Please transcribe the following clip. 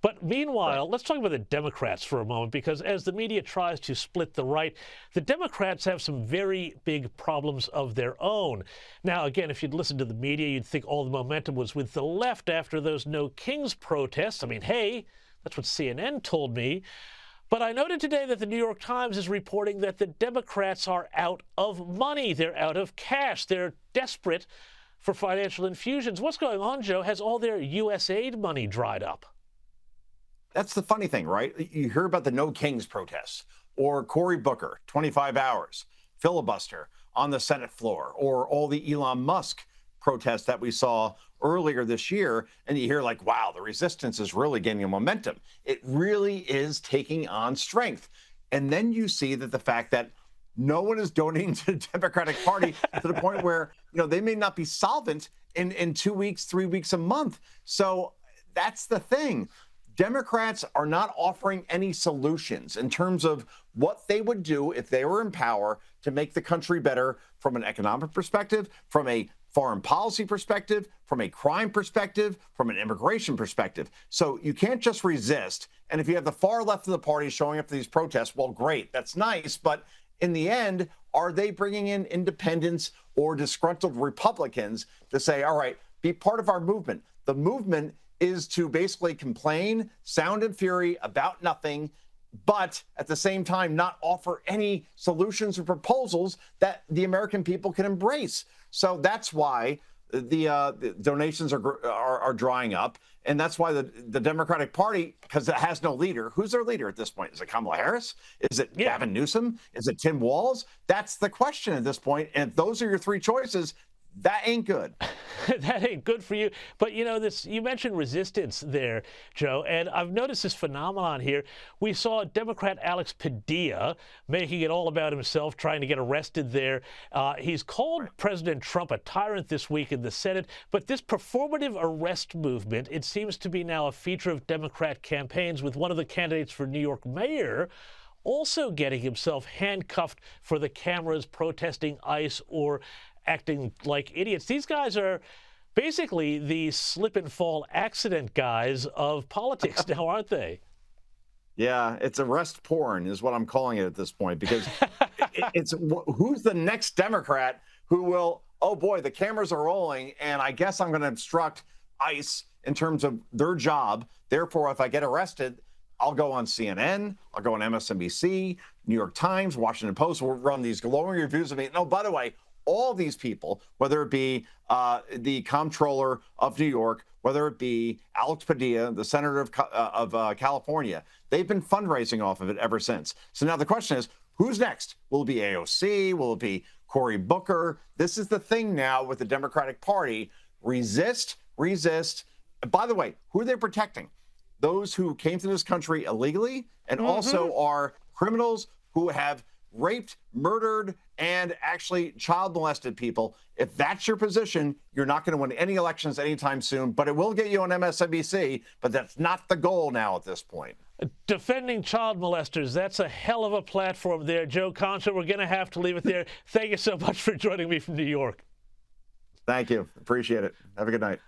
But meanwhile, let's talk about the Democrats for a moment, because as the media tries to split the right, the Democrats have some very big problems of their own. Now, again, if you'd listened to the media, you'd think all the momentum was with the left after those No Kings protests. I mean, hey, that's what CNN told me. But I noted today that the New York Times is reporting that the Democrats are out of money. They're out of cash. They're desperate for financial infusions. What's going on, Joe? Has all their U.S. aid money dried up? That's the funny thing, right? You hear about the No Kings protests or Cory Booker, 25 hours, filibuster on the Senate floor, or all the Elon Musk protests that we saw earlier this year. And you hear like, wow, the resistance is really gaining momentum. It really is taking on strength. And then you see that the fact that no one is donating to the Democratic Party to the point where, they may not be solvent in 2 weeks, 3 weeks, a month. So that's the thing. Democrats are not offering any solutions in terms of what they would do if they were in power to make the country better from an economic perspective, from a foreign policy perspective, from a crime perspective, from an immigration perspective. So you can't just resist. And if you have the far left of the party showing up to these protests, well, great, that's nice. But in the end, are they bringing in independents or disgruntled Republicans to say, all right, be part of our movement? The movement is to basically complain, sound and fury about nothing, but at the same time not offer any solutions or proposals that the American people can embrace. So that's why the donations are drying up, and that's why the Democratic Party, because it has no leader. Who's their leader at this point? Is it Kamala Harris? Is it Gavin Newsom? Is it Tim Walz? That's the question at this point. And if those are your three choices, that ain't good. That ain't good for you. But you mentioned resistance there, Joe, and I've noticed this phenomenon here. We saw Democrat Alex Padilla making it all about himself, trying to get arrested there. He's called President Trump a tyrant this week in the Senate, but this performative arrest movement, it seems to be now a feature of Democrat campaigns, with one of the candidates for New York mayor also getting himself handcuffed for the cameras, protesting ICE or acting like idiots. These guys are basically the slip and fall accident guys of politics now, aren't they? Yeah, it's arrest porn is what I'm calling it at this point, because it's who's the next Democrat who will, oh boy, the cameras are rolling and I guess I'm going to obstruct ICE in terms of their job. Therefore, if I get arrested, I'll go on CNN, I'll go on MSNBC, New York Times, Washington Post, will run these glowing reviews of me. And oh, by the way, all these people, whether it be the comptroller of New York, whether it be Alex Padilla, the senator of California, they've been fundraising off of it ever since. So now the question is, who's next? Will it be AOC? Will it be Cory Booker? This is the thing now with the Democratic Party. Resist, resist. By the way, who are they protecting? Those who came to this country illegally and also are criminals who have raped, murdered, and actually child molested people. If that's your position, you're not going to win any elections anytime soon, but it will get you on MSNBC, but that's not the goal now at this point. Defending child molesters, that's a hell of a platform there, Joe Concha. We're going to have to leave it there. Thank you so much for joining me from New York. Thank you. Appreciate it. Have a good night.